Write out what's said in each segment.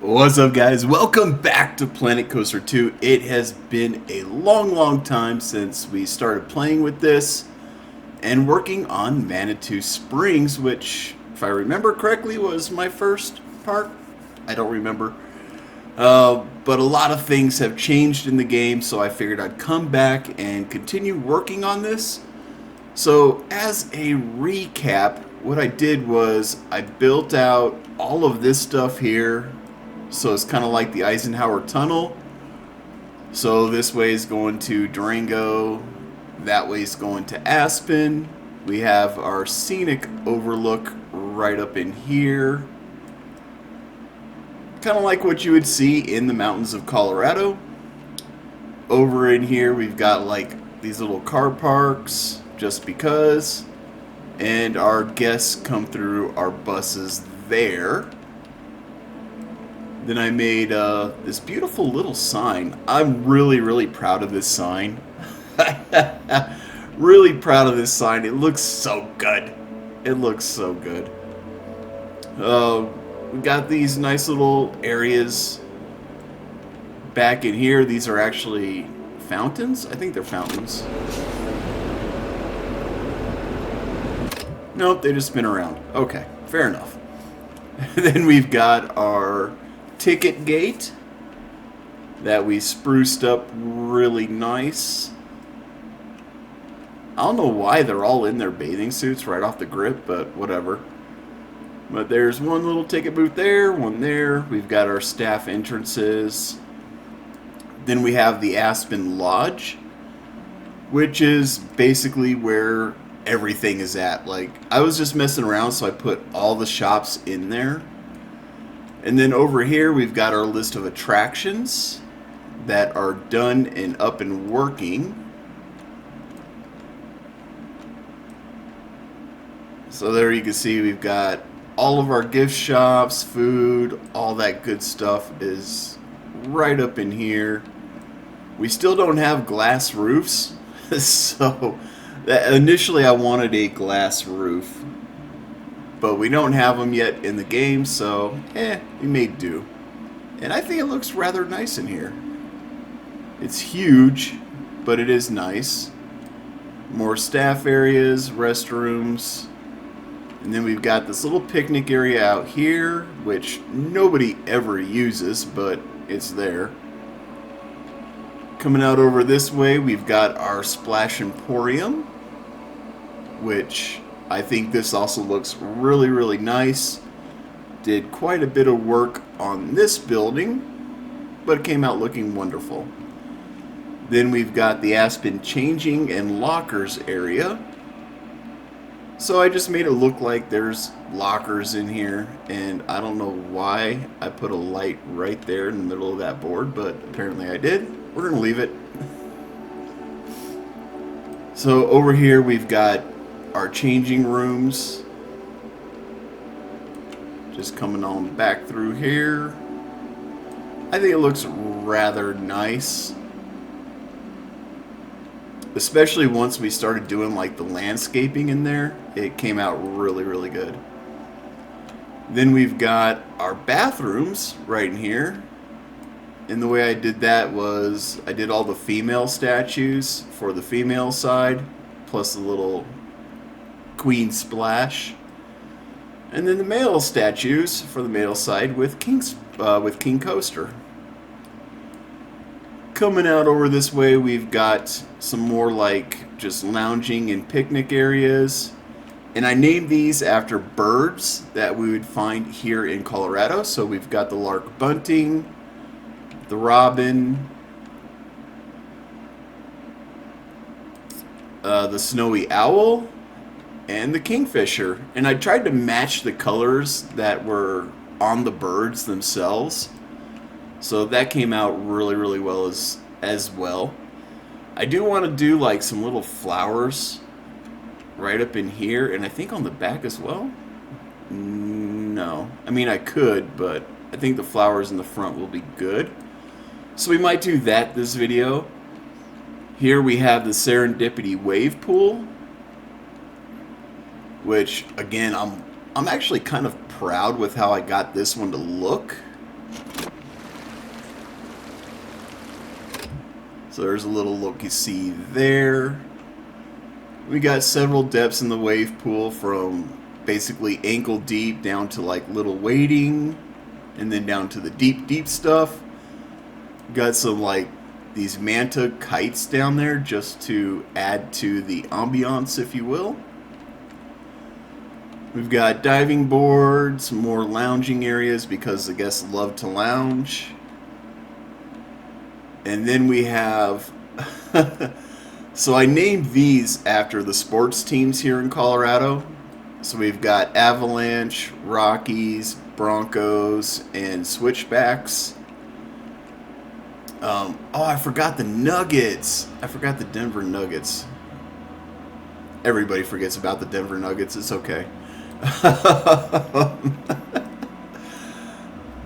What's up, guys? Welcome back to Planet Coaster 2. It has been a long time since we started playing with this and working on Manitou Springs, which, if I remember correctly, was my first part. I don't remember. But a lot of things have changed in the game, so I figured I'd come back and continue working on this. So, as a recap, what I did was I built out all of this stuff here. So it's kind of like the Eisenhower Tunnel. So this way is going to Durango, that way is going to Aspen. We have our scenic overlook right up in here. Kind of like what you would see in the mountains of Colorado. Over in here we've got like these little car parks, just because. And our guests come through our buses there. Then I made this beautiful little sign. I'm really proud of this sign. Really proud of this sign. It looks so good. It looks so good. We got these nice little areas back in here. These are actually fountains. I think they're fountains. Nope, they just spin around. Okay, fair enough. Then we've got our ticket gate that we spruced up really nice. I don't know why they're all in their bathing suits right off the grip, but whatever. But there's one little ticket booth there, one there. We've got our staff entrances. Then we have the Aspen Lodge, which is basically where everything is at. Like, I was just messing around, so I put all the shops in there. And then over here we've got our list of attractions that are done and up and working. So there you can see we've got all of our gift shops, food, all that good stuff is right up in here. We still don't have glass roofs, so initially I wanted a glass roof. But we don't have them yet in the game, so we may do. And I think it looks rather nice in here. It's huge, but it is nice. More staff areas, restrooms. And then we've got this little picnic area out here, which nobody ever uses, but it's there. Coming out over this way, we've got our Splash Emporium, which I think this also looks really nice. Did quite a bit of work on this building, but it came out looking wonderful. Then we've got the Aspen Changing and Lockers area. So I just made it look like there's lockers in here, and I don't know why I put a light right there in the middle of that board, but apparently I did. We're going to leave it. So over here we've got our changing rooms, just coming on back through here. I think it looks rather nice, especially once we started doing like the landscaping in there. It came out really good. Then we've got our bathrooms right in here, and the way I did that was I did all the female statues for the female side, plus the little Queen Splash, and then the male statues for the male side with King Coaster. Coming out over this way, we've got some more like just lounging and picnic areas, and I named these after birds that we would find here in Colorado. So we've got the lark bunting, the robin, the snowy owl, and the kingfisher. And I tried to match the colors that were on the birds themselves, so that came out really well as well. I do want to do like some little flowers right up in here, and I think on the back as well. No, I mean I could, but I think the flowers in the front will be good, so we might do that this video. Here we have the Serendipity wave pool, which again I'm actually kind of proud with how I got this one to look. So there's a little look you see there. We got several depths in the wave pool, from basically ankle deep down to like little wading, and then down to the deep, deep stuff. Got some like these manta kites down there just to add to the ambiance, if you will. We've got diving boards, more lounging areas because the guests love to lounge. And then we have so I named these after the sports teams here in Colorado. So we've got Avalanche, Rockies, Broncos, and Switchbacks. Oh, I forgot the Nuggets. I forgot the Denver Nuggets. Everybody forgets about the Denver Nuggets. It's okay.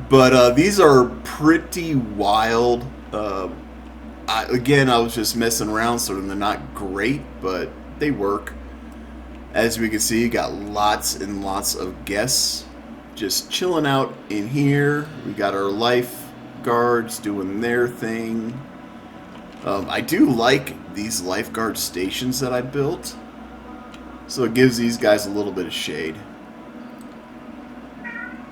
But these are pretty wild. Again, I was just messing around, so they're not great, but they work. As we can see, you got lots and lots of guests just chilling out in here. We got our lifeguards doing their thing. I do like these lifeguard stations that I built, so it gives these guys a little bit of shade.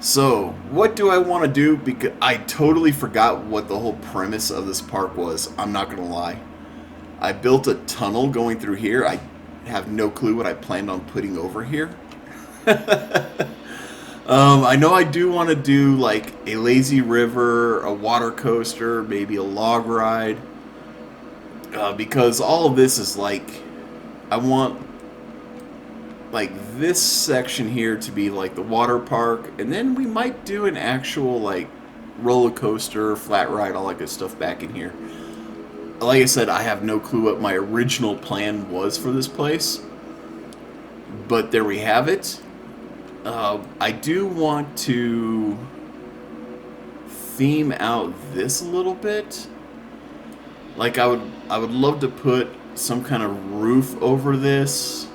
So, what do I want to do? Because I totally forgot what the whole premise of this park was. I'm not going to lie. I built a tunnel going through here. I have no clue what I planned on putting over here. I know I do want to do like a lazy river, a water coaster, maybe a log ride. Because all of this is like, I want like this section here to be like the water park, and then we might do an actual like roller coaster, flat ride, all that good stuff back in here. Like I said, I have no clue what my original plan was for this place, but there we have it. I do want to theme out this a little bit. Like I would love to put some kind of roof over this,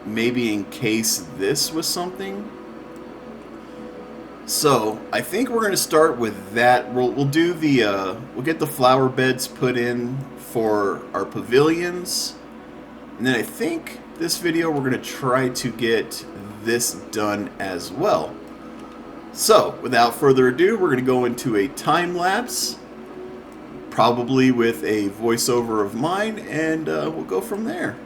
maybe encase this with something. So I think we're going to start with that. We'll do the we'll get the flower beds put in for our pavilions, and then I think this video we're going to try to get this done as well. So without further ado, we're going to go into a time lapse, probably with a voiceover of mine, and we'll go from there.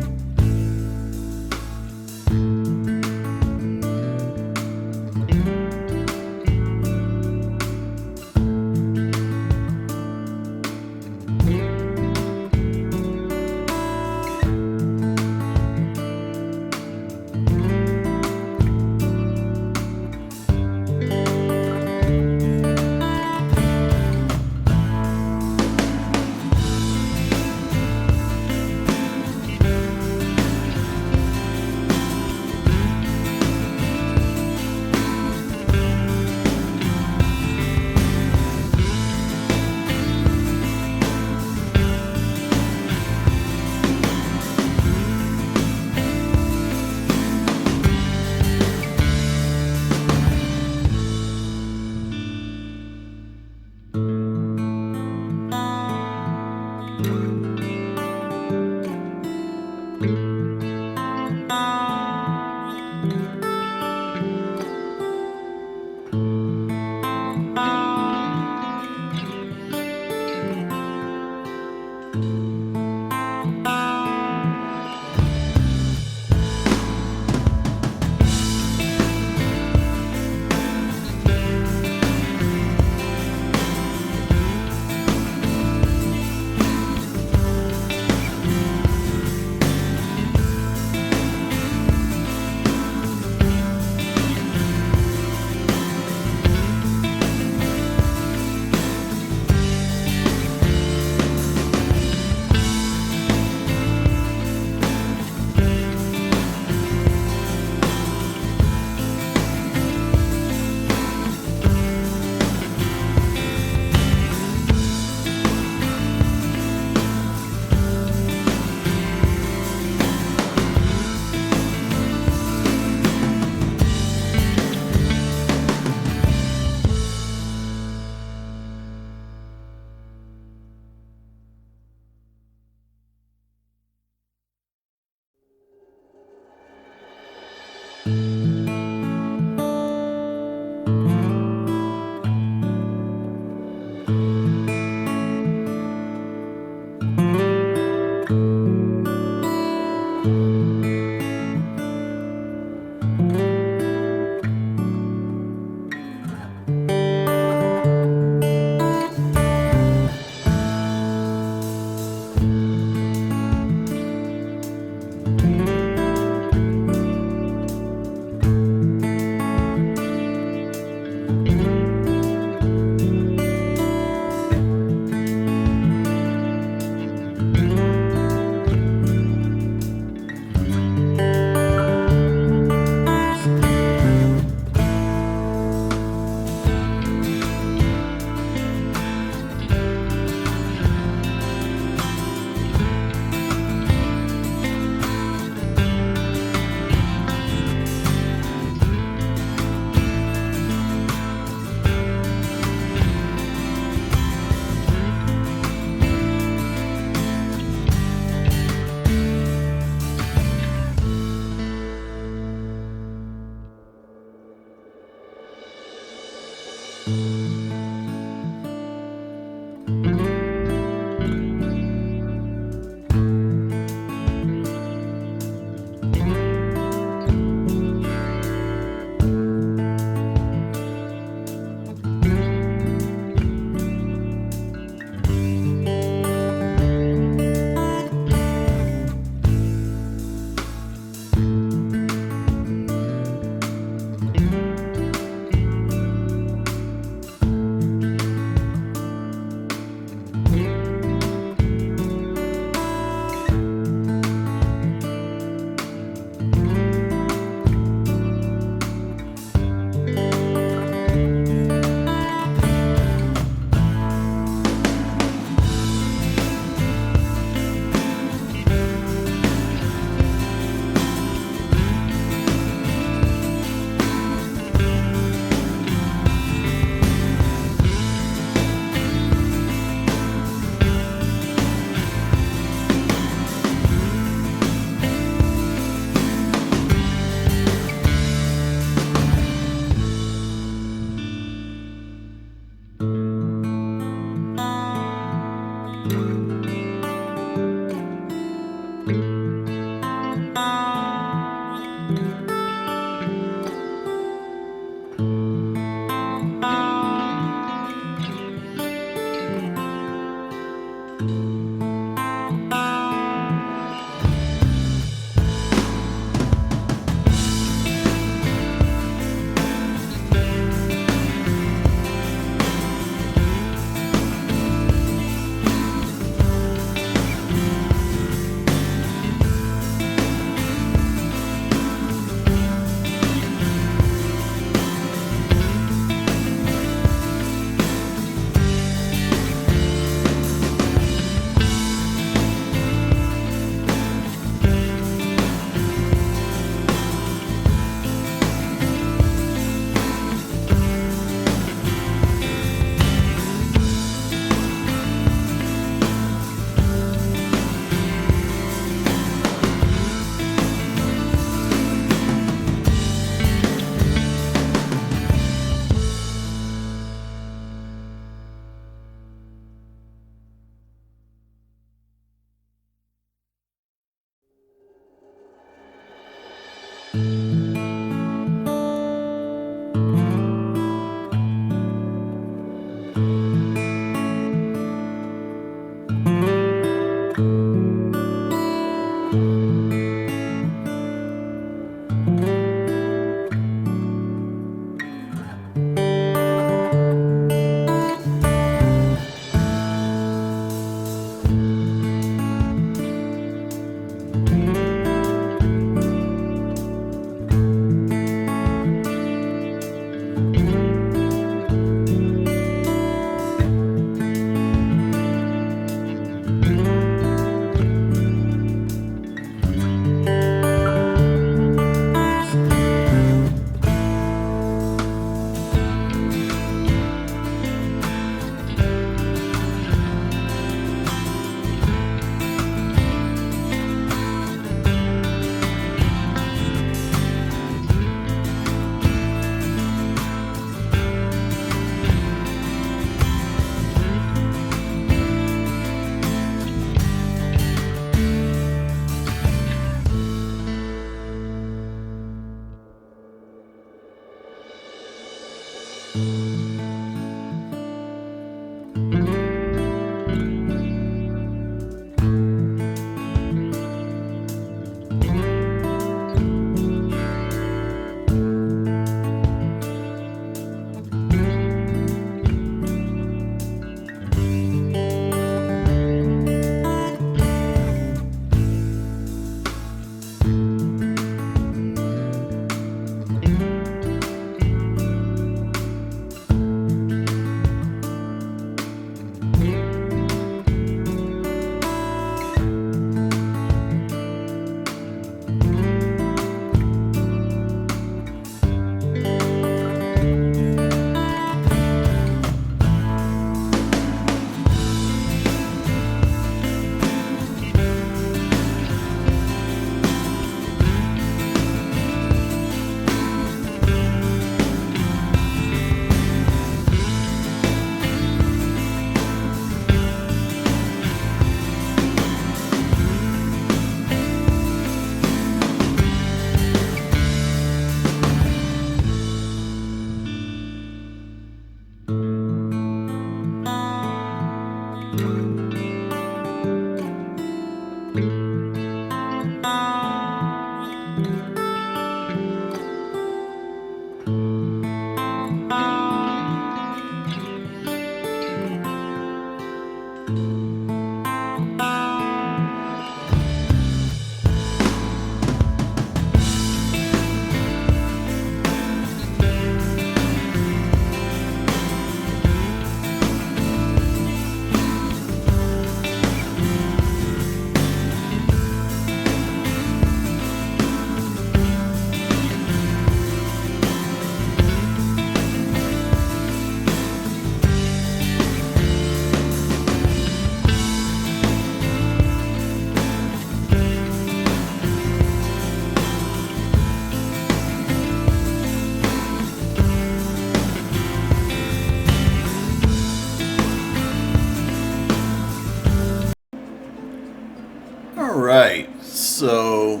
Alright, so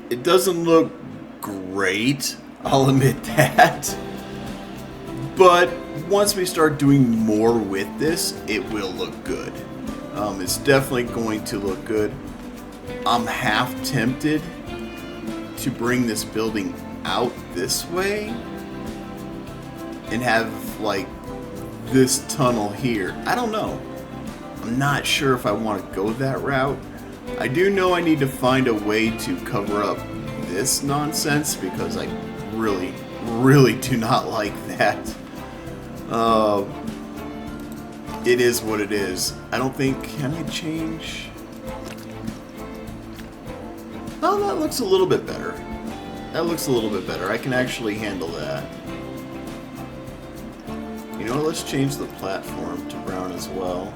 it doesn't look great, I'll admit that. But once we start doing more with this, it will look good. It's definitely going to look good. I'm half tempted to bring this building out this way and have like this tunnel here. I don't know. I'm not sure if I want to go that route. I do know I need to find a way to cover up this nonsense because I really do not like that. It is what it is. I don't think, can I change? Oh, that looks a little bit better. That looks a little bit better. I can actually handle that. You know what, let's change the platform to brown as well.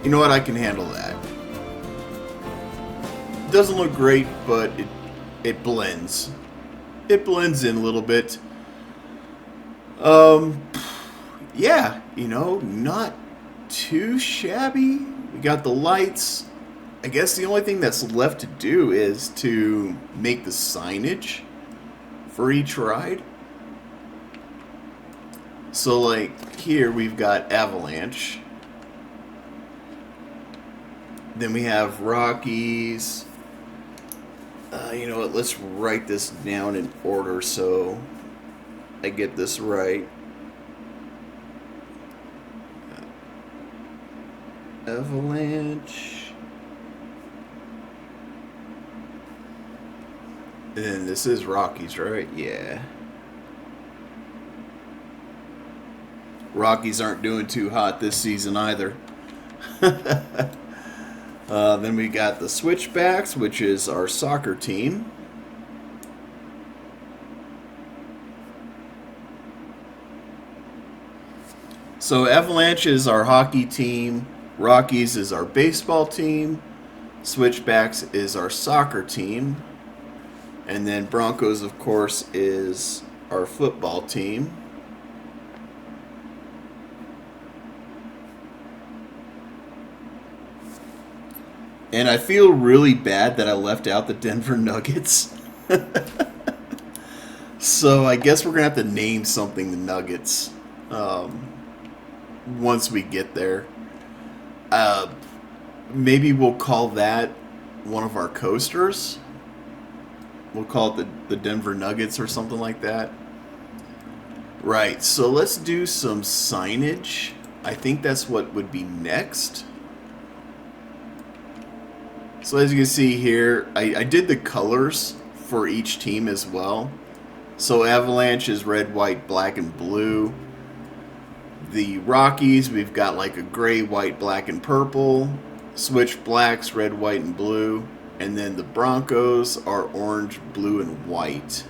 You know what, I can handle that. It doesn't look great, but it blends. It blends in a little bit. Yeah, you know, not too shabby. We got the lights. I guess the only thing that's left to do is to make the signage for each ride. So like here we've got Avalanche. Then we have Rockies. You know what, let's write this down in order so I get this right. Avalanche. And then this is Rockies, right? Yeah. Rockies aren't doing too hot this season either. Then we got the Switchbacks, which is our soccer team. So Avalanche is our hockey team, Rockies is our baseball team, Switchbacks is our soccer team, and then Broncos, of course, is our football team. And I feel really bad that I left out the Denver Nuggets. So I guess we're going to have to name something the Nuggets once we get there. Maybe we'll call that one of our coasters. We'll call it the Denver Nuggets or something like that. Right, so let's do some signage. I think that's what would be next. So as you can see here, I did the colors for each team as well. So Avalanche is red, white, black, and blue. The Rockies, we've got like a gray, white, black, and purple. Switchblacks, red, white, and blue. And then the Broncos are orange, blue, and white.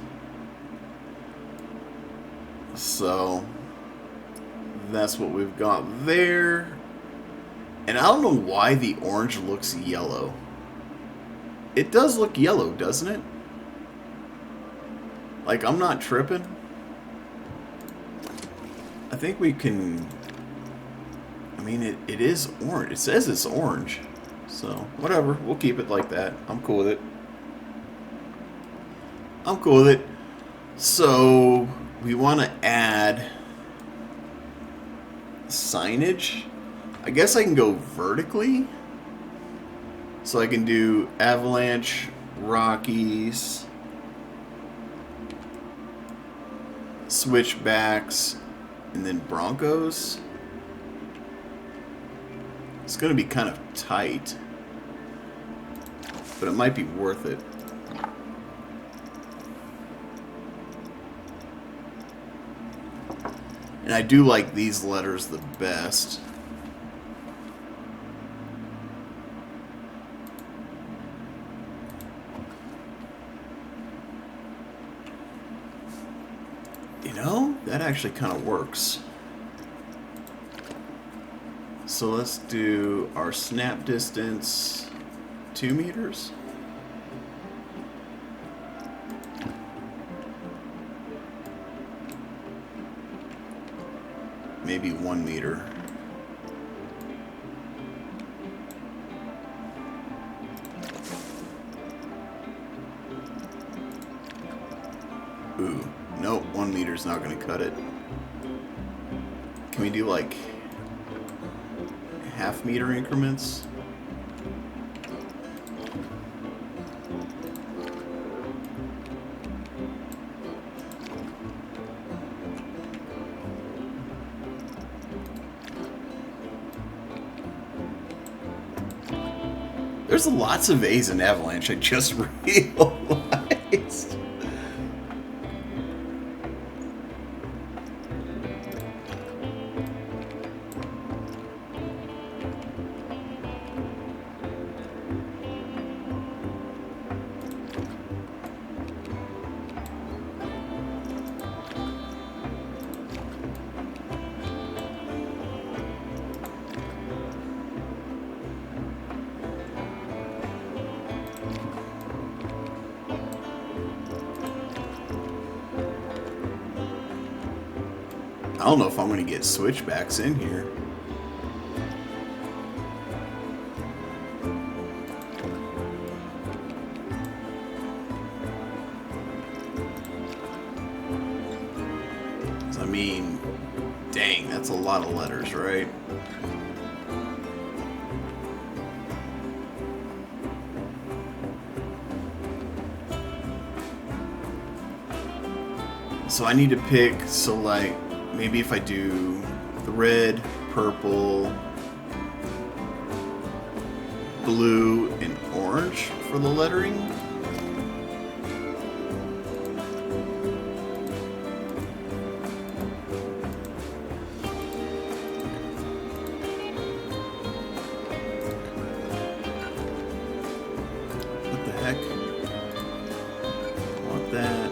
So that's what we've got there. And I don't know why the orange looks yellow. It does look yellow, doesn't it? Like, I'm not tripping. I think we can... I mean, it is orange. It says it's orange. So, whatever. We'll keep it like that. I'm cool with it. I'm cool with it. So, we want to add signage. I guess I can go vertically. So I can do Avalanche, Rockies, Switchbacks, and then Broncos. It's going to be kind of tight, but it might be worth it. And I do like these letters the best. You know, that actually kind of works. So let's do our snap distance 2 meters. Maybe 1 meter. millimeter's not going to cut it. Can we do like half-meter increments? There's lots of A's in Avalanche, I just realized. I don't know if I'm going to get switchbacks in here. I mean, dang, that's a lot of letters, right? So I need to pick, so like, maybe if I do the red, purple, blue, and orange for the lettering. What the heck? I want that.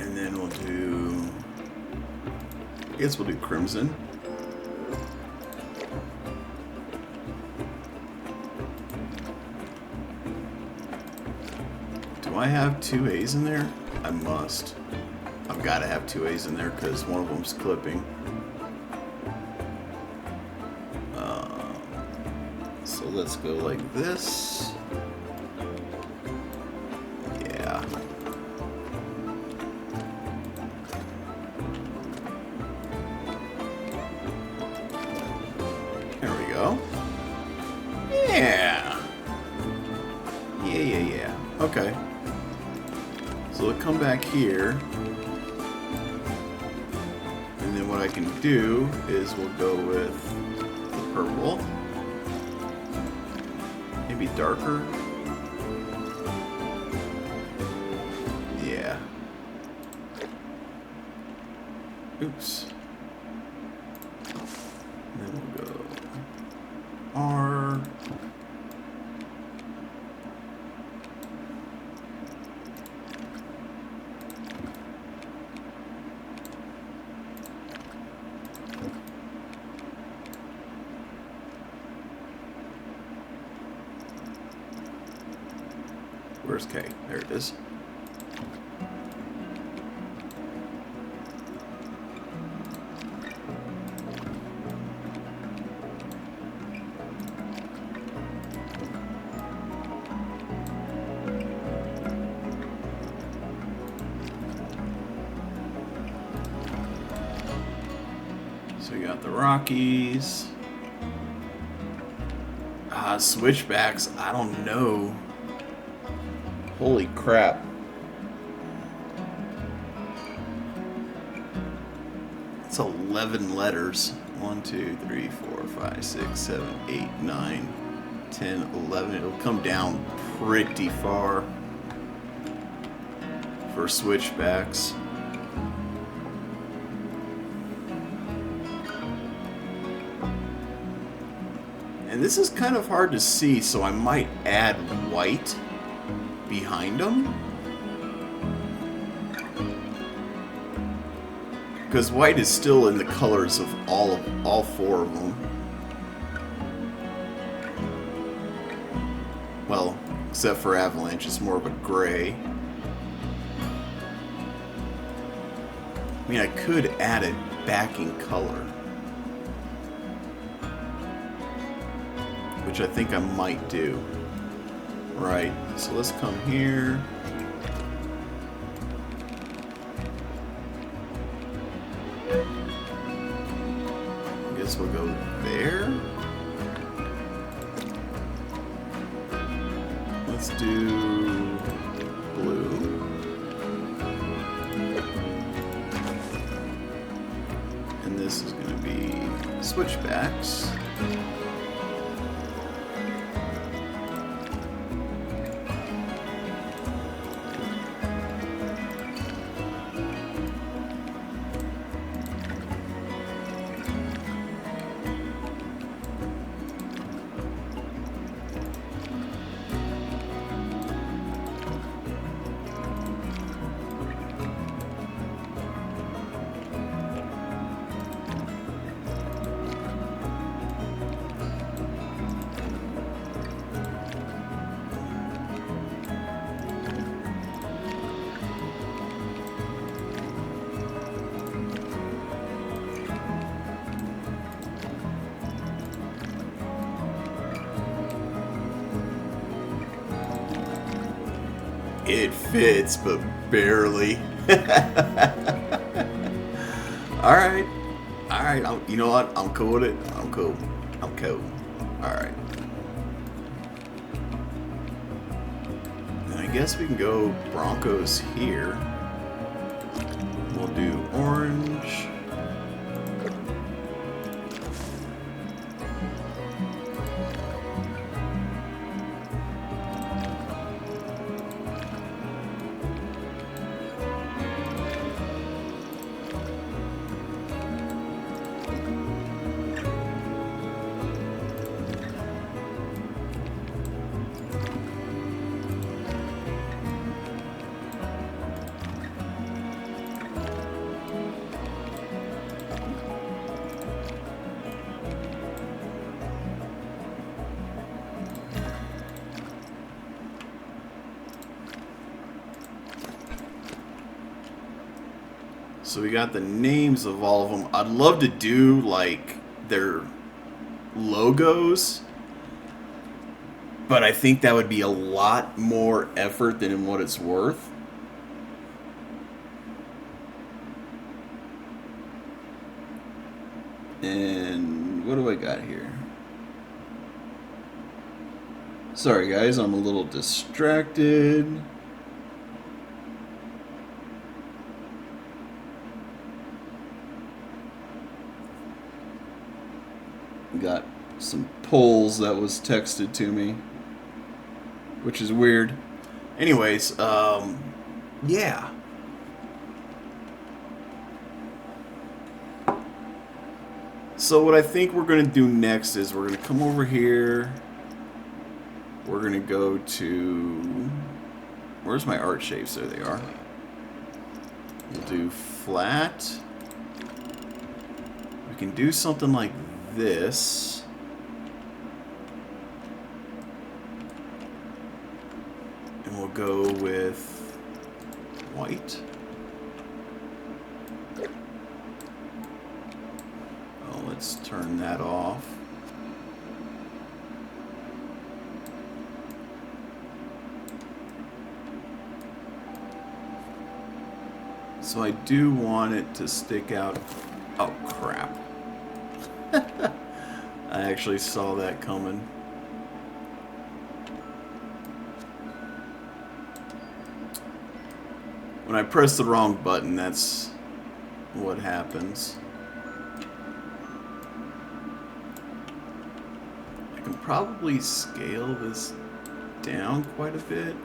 And then we'll do, I guess we'll do crimson. Do I have two A's in there? I must. I've got to have two A's in there because one of them's clipping. So let's go like this. Yeah. There we go. Yeah. Yeah. Okay. So we'll come back here. And then what I can do is we'll go with the purple. Maybe darker. Yeah. Oops. And then we'll go R. Where's K? There it is. So we got the Rockies. Switchbacks, I don't know. Holy crap. It's 11 letters. 1, 2, 3, 4, 5, 6, 7, 8, 9, 10, 11. It'll come down pretty far for switchbacks. And this is kind of hard to see, so I might add white behind them. Because white is still in the colors of all four of them. Well, except for Avalanche, it's more of a gray. I mean, I could add a backing color, which I think I might do. Right, so let's come here. I guess we'll go there. Let's do blue. And this is going to be switchbacks. It fits, but barely. Alright. Alright, you know what? I'm cool with it. I'm cool. Alright. And I guess we can go Broncos here. We'll do orange. So we got the names of all of them. I'd love to do like their logos, but I think that would be a lot more effort than what it's worth. And what do I got here? Sorry guys, I'm a little distracted. Got some polls that was texted to me, which is weird. Anyways, yeah. So what I think we're going to do next is we're going to come over here. We're going to go to... Where's my art shapes? There they are. We'll do flat. We can do something like this. And we'll go with white. Oh, let's turn that off. So I do want it to stick out. Oh, crap. I actually saw that coming. When I press the wrong button, that's what happens. I can probably scale this down quite a bit.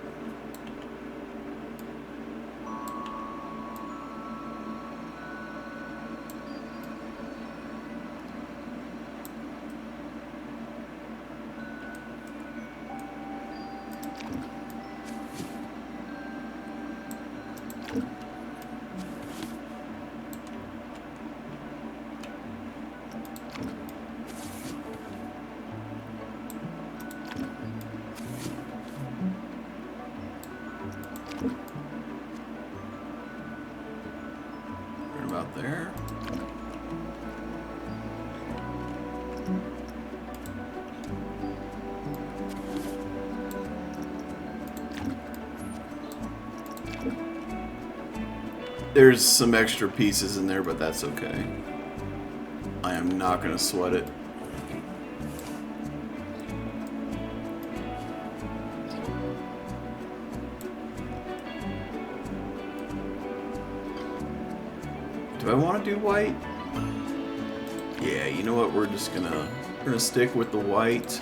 There's some extra pieces in there, but that's okay. I am not going to sweat it. Do I want to do white? Yeah, you know what? We're gonna stick with the white.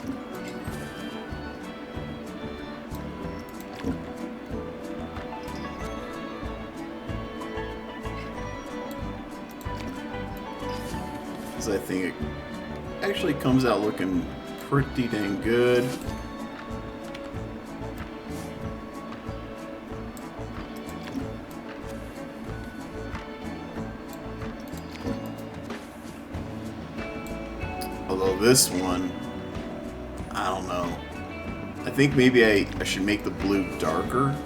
Because I think it actually comes out looking pretty dang good. Although this one, I don't know. I think maybe I should make the blue darker.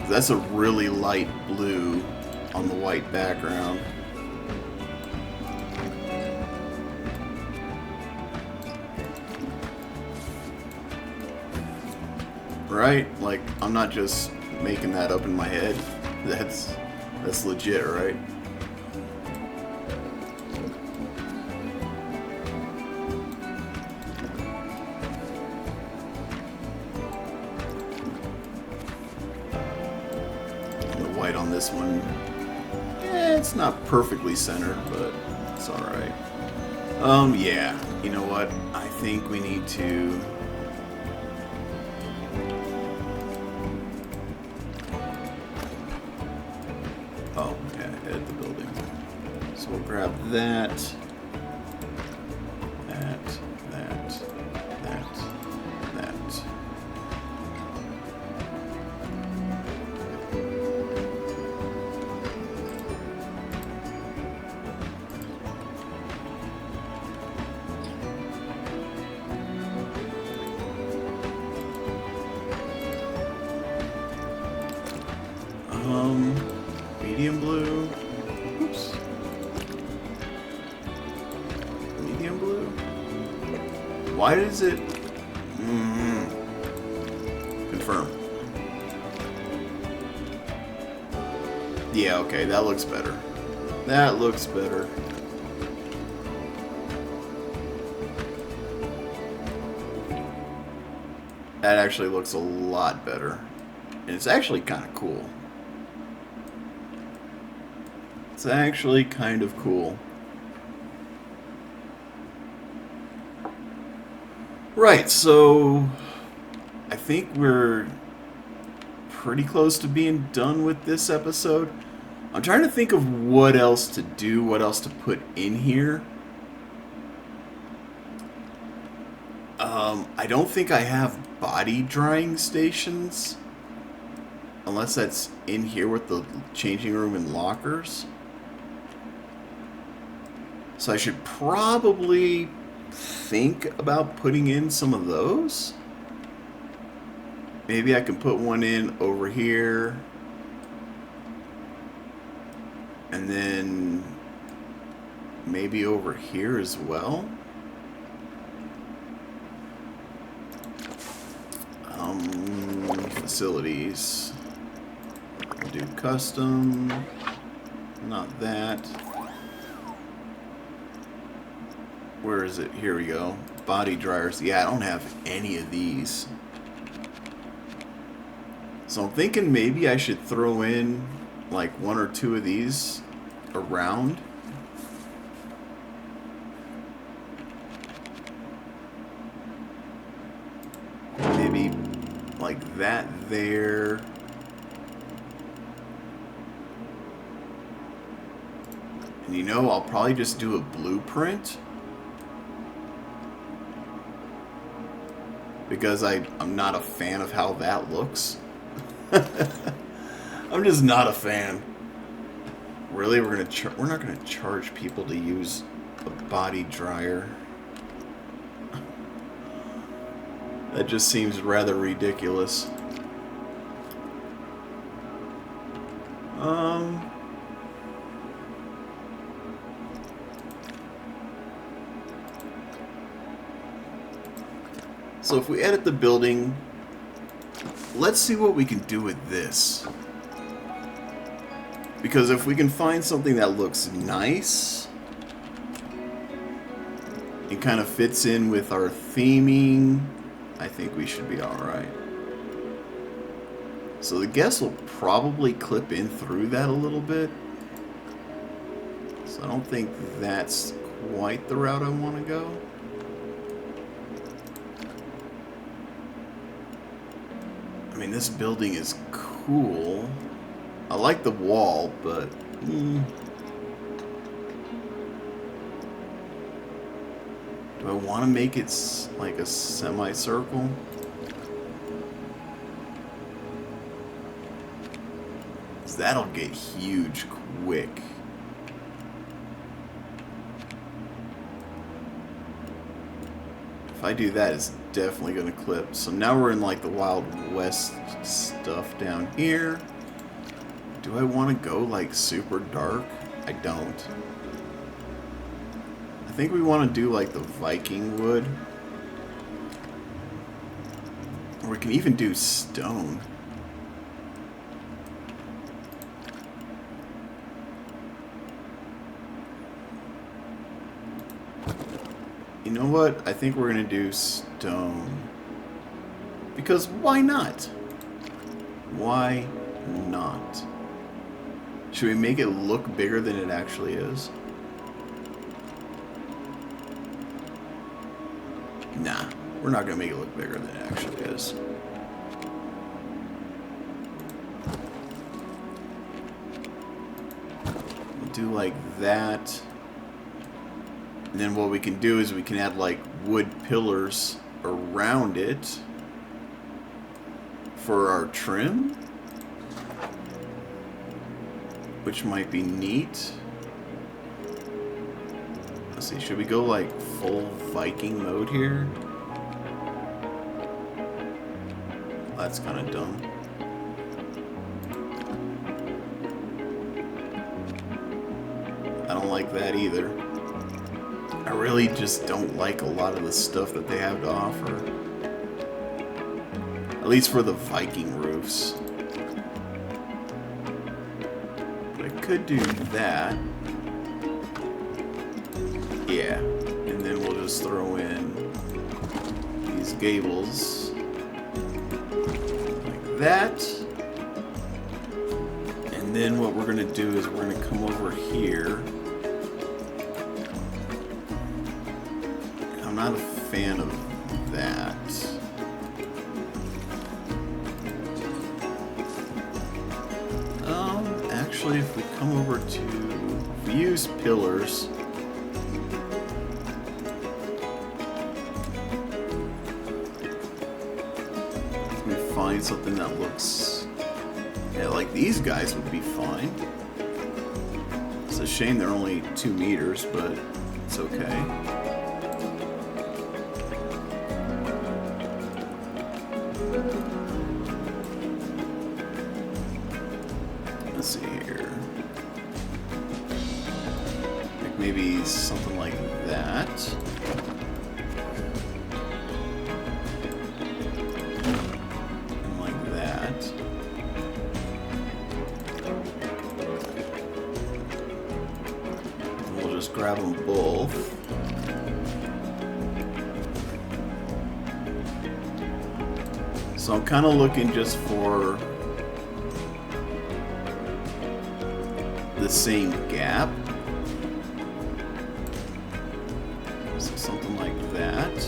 That's a really light blue on the white background. Right? Like, I'm not just making that up in my head. That's legit, right? White on this one. It's not perfectly centered, but it's alright. Yeah. You know what? I think we need to... Oh, yeah, edit the building. So we'll grab that. That. Medium blue. Oops. Medium blue. Why does it... Confirm. Yeah, okay, that looks better. That looks better. That actually looks a lot better. And it's actually kind of cool. It's actually kind of cool. Right, so I think we're pretty close to being done with this episode. I'm trying to think of what else to do, what else to put in here. I don't think I have body drying stations. Unless that's in here with the changing room and lockers. So I should probably think about putting in some of those. Maybe I can put one in over here. And then maybe over here as well. Facilities. I'll do custom. Not that. Where is it? Here we go. Body dryers. Yeah, I don't have any of these. So I'm thinking maybe I should throw in like one or two of these around. Maybe like that there. And you know, I'll probably just do a blueprint. Because I'm not a fan of how that looks. I'm just not a fan. Really, we're not gonna charge people to use a body dryer. That just seems rather ridiculous. So if we edit the building, let's see what we can do with this. Because if we can find something that looks nice, it kind of fits in with our theming, I think we should be alright. So the guest will probably clip in through that a little bit. So I don't think that's quite the route I want to go. I mean, this building is cool. I like the wall, but... do I want to make it like a semicircle? Because that'll get huge quick. If I do that, it's definitely going to clip. So now we're in like the Wild West stuff down here. Do I want to go like super dark? I don't. I think we want to do like the Viking wood. Or we can even do stone. You know what? I think we're going to do stone. Because why not? Why not? Should we make it look bigger than it actually is? Nah, we're not going to make it look bigger than it actually is. We'll do like that. And then what we can do is we can add like wood pillars around it for our trim, which might be neat. Let's see, should we go like full Viking mode here? That's kind of dumb. I don't like that either. I really just don't like a lot of the stuff that they have to offer. At least for the Viking roofs. But I could do that. Yeah. And then we'll just throw in these gables. Like that. And then what we're going to do is we're going to come over here. I'm not a fan of that. Actually, if we come over to... If we use pillars... We find something that looks... Yeah, like these guys would be fine. It's a shame they're only 2 meters, but it's okay. Let's see here. Like maybe something like that. And like that. And we'll just grab them both. So I'm kind of looking just for the same gap. So something like that.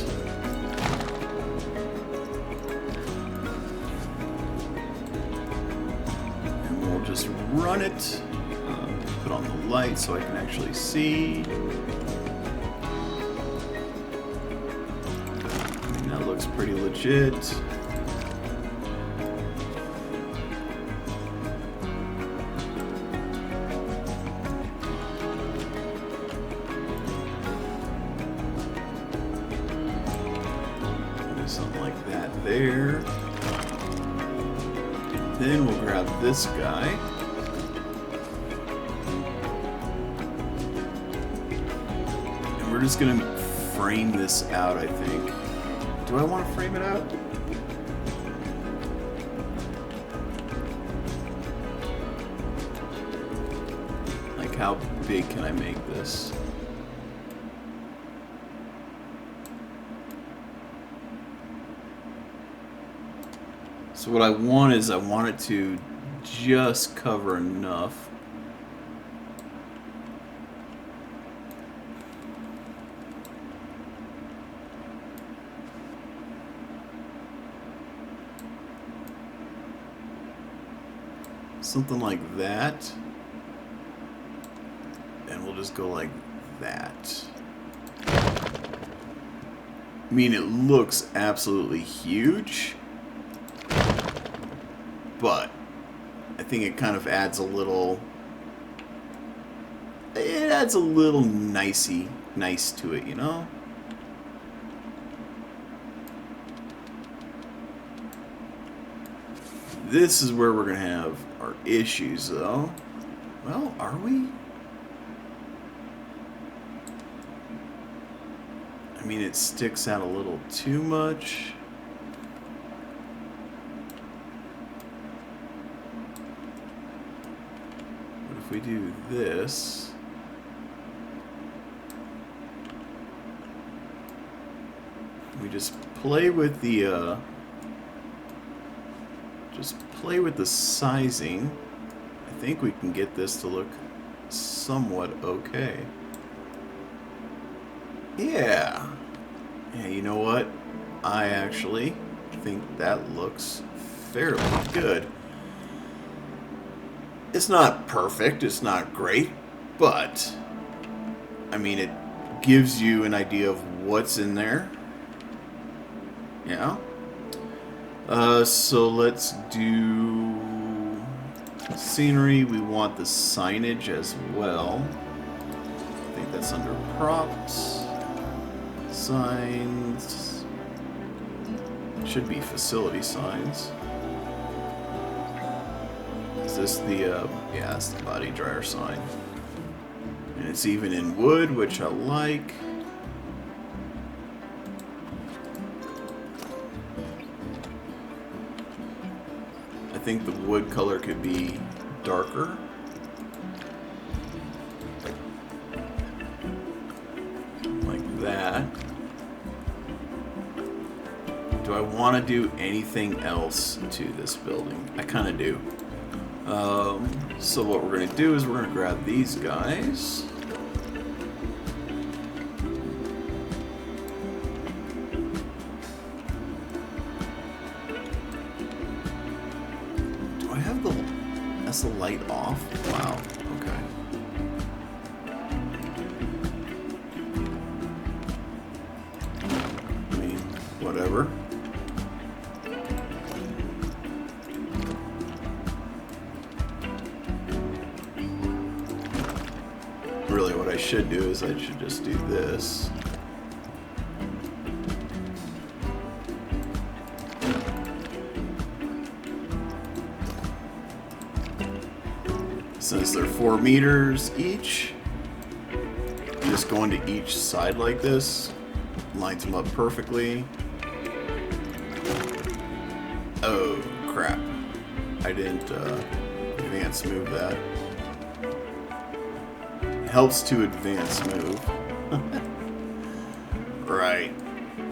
And we'll just run it. Put on the light so I can actually see. I mean, that looks pretty legit. Something like that there. Then we'll grab this guy. And we're just gonna frame this out, I think. Do I want to frame it out? how big can I make this? So what I want is I want it to just cover enough. Something like that. And we'll just go like that. I mean, it looks absolutely huge, but I think it kind of adds a little, it adds a little nice to it, you know? This is where we're going to have our issues, though. Well, are we? I mean, it sticks out a little too much. What if we do this? We just play with the, sizing. I think we can get this to look somewhat okay. Yeah. Yeah, you know what? I actually think that looks fairly good. It's not perfect, it's not great, but I mean, it gives you an idea of what's in there. Yeah. So let's do scenery. We want the signage as well. I think that's under props. Signs. Should be facility signs. Is this the, yeah, that's the body dryer sign. And it's even in wood, which I like. I think the wood color could be darker. Like that. Do I want to do anything else to this building? I kind of do. So what we're going to do is we're going to grab these guys. Do I have the... That's the light off? Wow. Okay. I mean, whatever. Really, what I should do is I should just do this. Since they're 4 meters each, just going to each side like this lines them up perfectly. Oh crap, I didn't advance move that. Helps to advance move. Right.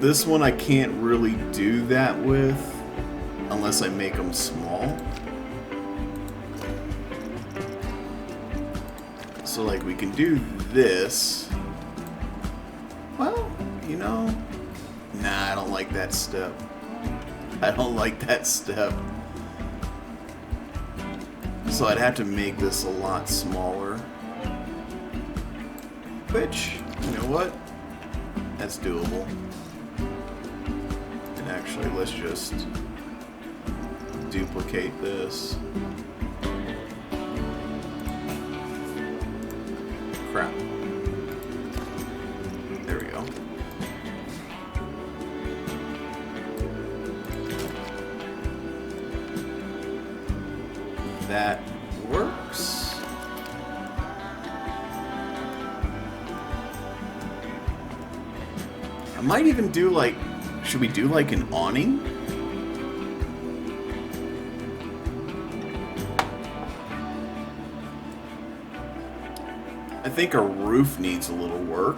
This one I can't really do that with unless I make them small. So like we can do this. Well, you know, nah, I don't like that step. I don't like that step. So I'd have to make this a lot smaller. Which, you know what? That's doable. And actually, let's just duplicate this. Crap. There we go. That works. I might even do like, should we do like an awning? I think our roof needs a little work.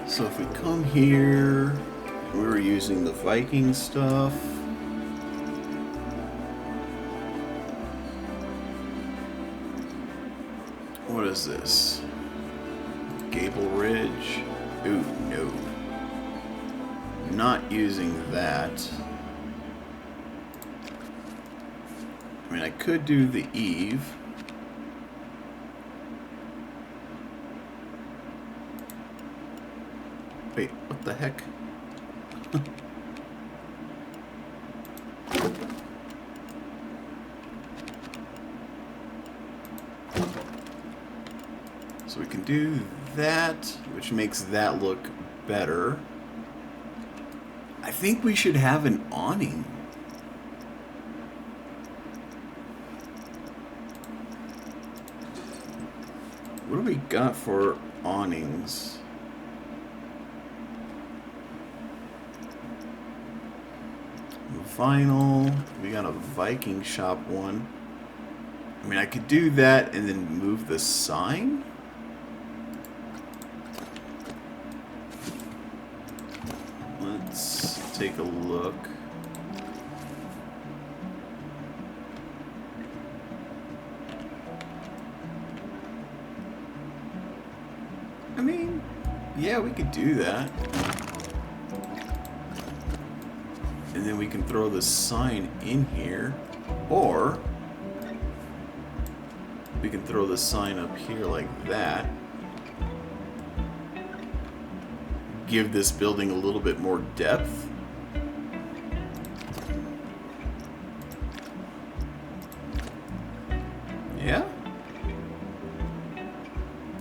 So if we come here, we were using the Viking stuff. What is this? Gable Ridge. Ooh, no. Not using that. I mean, I could do the eave. Wait, what the heck? So we can do that, which makes that look better. I think we should have an awning. What do we got for awnings? Vinyl. We got a Viking shop one. I mean, I could do that and then move the sign. Let's take a look. I mean, yeah, we could do that. And then we can throw the sign in here. Or we can throw the sign up here like that. Give this building a little bit more depth. Yeah?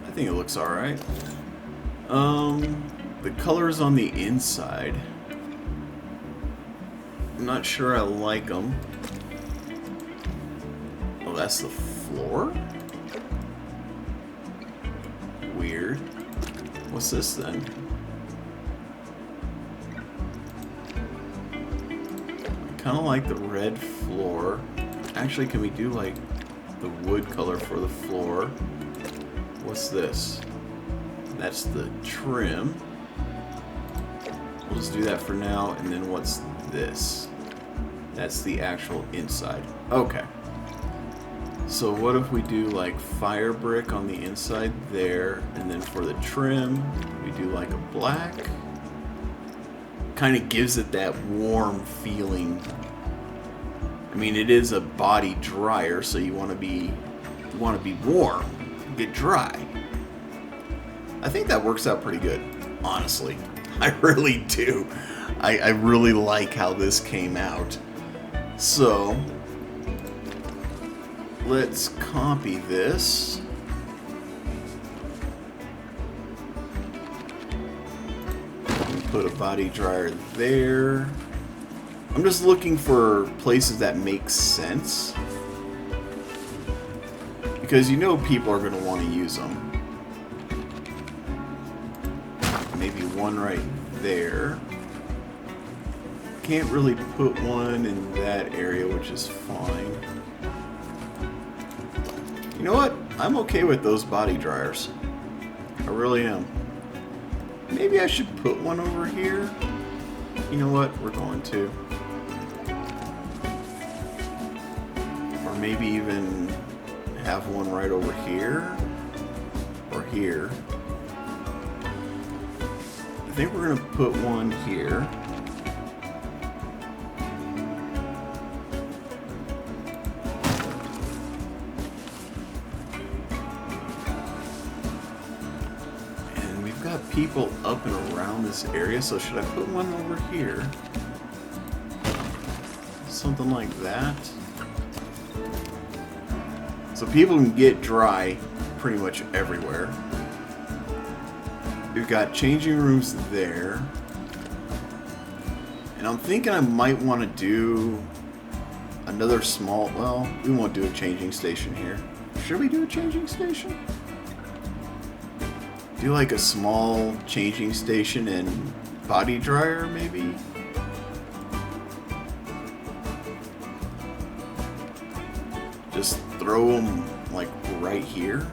I think it looks alright. The colors on the inside. I'm not sure I like them. Oh, that's the floor? Weird. What's this then? I kind of like the red floor. Actually, can we do like the wood color for the floor? What's this? That's the trim. We'll just do that for now, and then what's this? That's the actual inside. Okay. So what if we do like fire brick on the inside there, and then for the trim, we do like a black. Kind of gives it that warm feeling. I mean, it is a body dryer, so you want to be warm, get dry. I think that works out pretty good, honestly. I really do. I really like how this came out. So let's copy this. Put a body dryer there. I'm just looking for places that make sense, because you know people are going to want to use them. Maybe one right there. Can't really put one in that area, which is fine. You know what? I'm okay with those body dryers. I really am. Maybe I should put one over here. You know what? We're going to. Or maybe even have one right over here. Or here. I think we're going to put one here. And we've got people up and around this area, so should I put one over here? Something like that. So people can get dry pretty much everywhere. We've got changing rooms there. And I'm thinking I might want to do another small... Well, we won't do a changing station here. Should we do a changing station? Do like a small changing station and body dryer, maybe? just throw them like right here,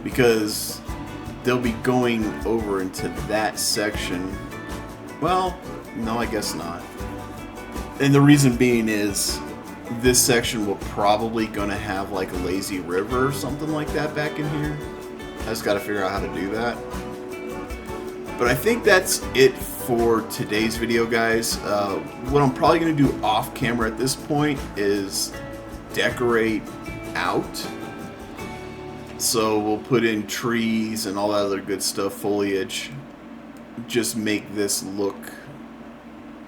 because they'll be going over into that section. Well, no, I guess not. And the reason being is this section will probably gonna have like a lazy river or something like that back in here. I just gotta figure out how to do that. But I think that's it for today's video, guys. What I'm probably gonna do off camera at this point is decorate out. So we'll put in trees and all that other good stuff, foliage. Just make this look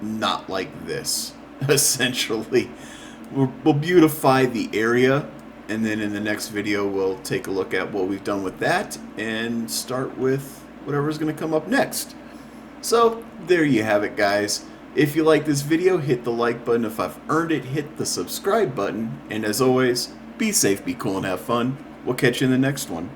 not like this, essentially. We'll beautify the area, and then in the next video we'll take a look at what we've done with that and start with whatever's going to come up next. So there you have it, guys. If you like this video, hit the like button. If I've earned it, hit the subscribe button. And as always, be safe, be cool, and have fun. We'll catch you in the next one.